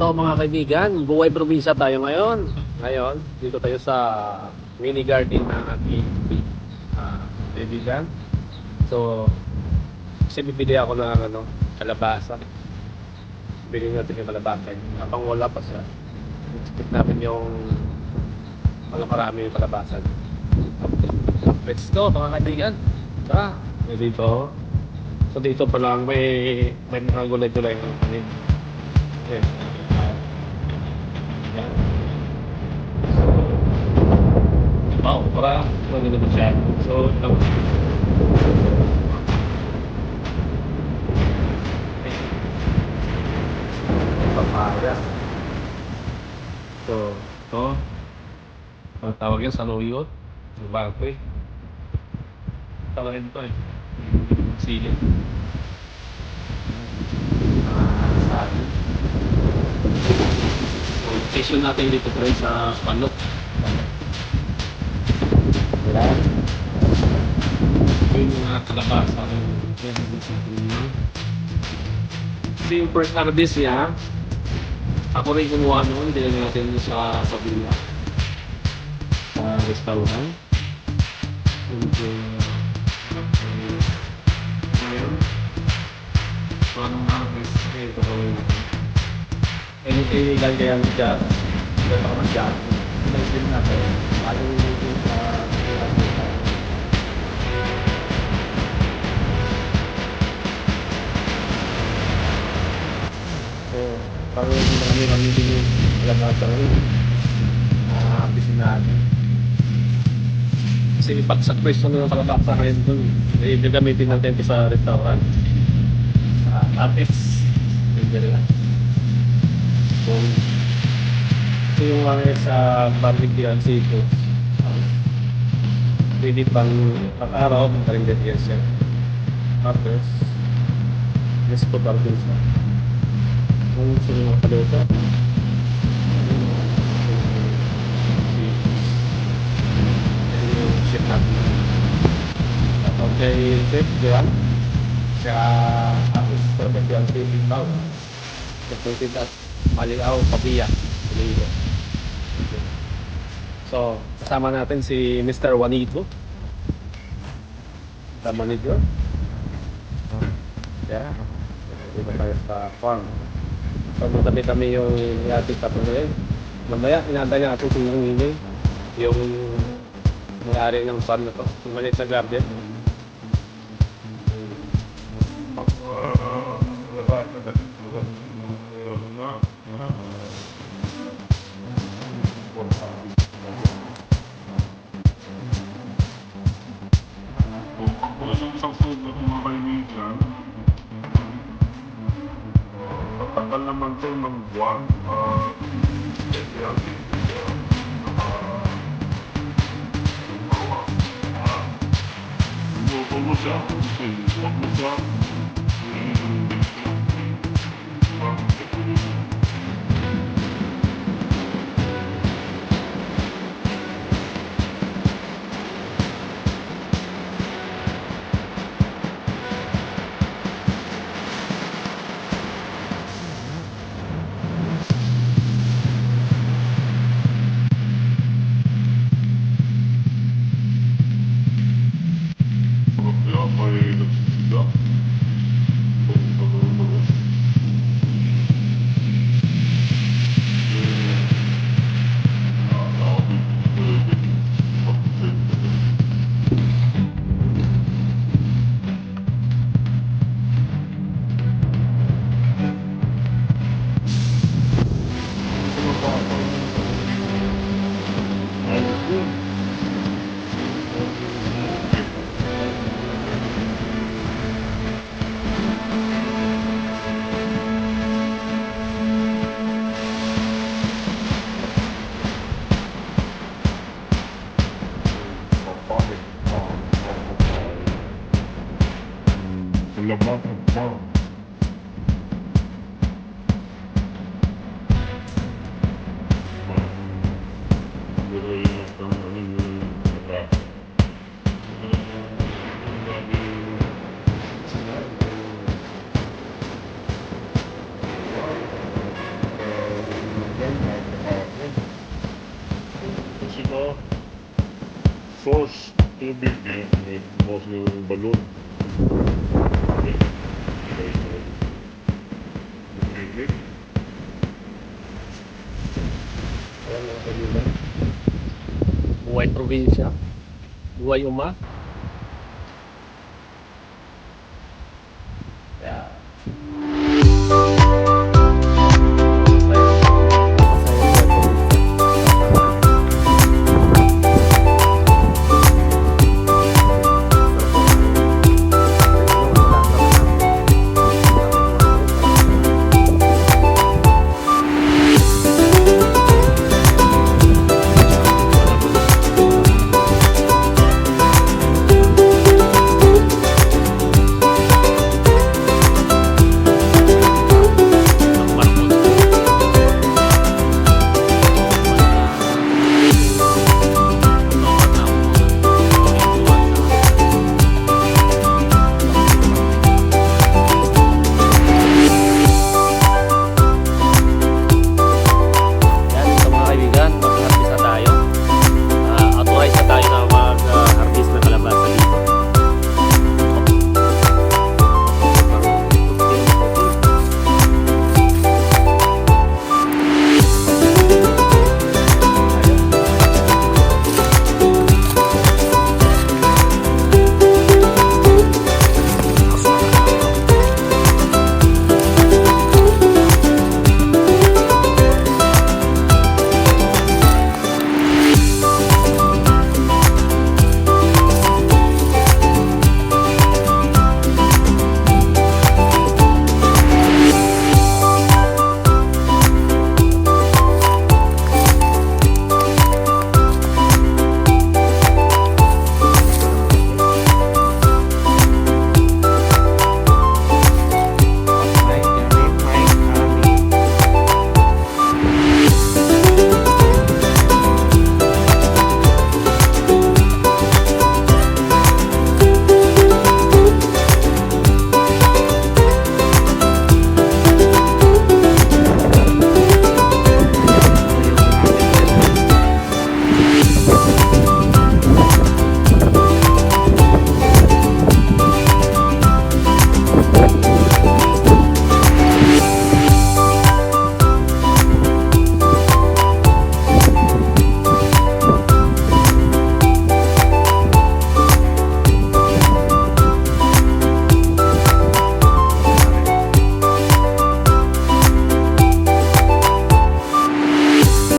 Hello mga kaibigan, buhay probinsya tayo ngayon. Ngayon, dito tayo sa mini garden ng aking kaibigan. So, kasi bibili ako ng kalabasa. Bili natin yung kalabasa. Habang wala pa siya, expect natin yung marami yung kalabasa. Let's go mga kaibigan. Tara, may dito. So dito pa lang may mga gulay-gulay ng panin. Okay. Yan. Wow, para maganda ba siya? So, papaya. So, ito. Ang tawag yan, saluyot. Bago eh. Tawagin ito eh. Sili. Sabi. So, station natin dito tayo sa Panok. Yan. Yung mga kalabasa. Kasi yung first harvest niya, ako rin kumuha noon, dinala natin sa Pabila. Sa restaurant. And ngayon, so anong harvest ito gawin natin? Anything lang kaya ang dyan, dyan ako mag-dyan. Nag-din natin. Ayaw yung sa so, parang marami din yung kalabasa rin. Bisin natin. Kasi pag sa presyo ng kalabasa rin doon, gagamitin natin sa restaurant. Tapis. Hindi lang. So, ito yung mga sa barbecue and seafood. Pwede pang araw, mga ingredients yan. Tapos, yes po barbecue siya. Kung gusto nyo magpaluto, chef natin. Okay, chef, diyan. Saka, tapos, barbecue and seafood daw. Seafood at maliaw, pabiya. Piligo. Okay. So, kasama natin si Mr. Juanito. Kasama nito. Yeah. Dito tayo sa farm. So, matabi kami yung yatik tapos na yun. Mamaya, inantay natin kung yung may-ari ng farm na to. Yung maliit na garden. Isang food na mga kaibigan, tagal naman ito ng buwan. Luto mo siya, huwag mo siya. Kaya may nagsiga. sa source tubig niya, bukas yung balon. Okay. Okay. Ayan mga kaibigan. Buhay probinsya. Buhay uma.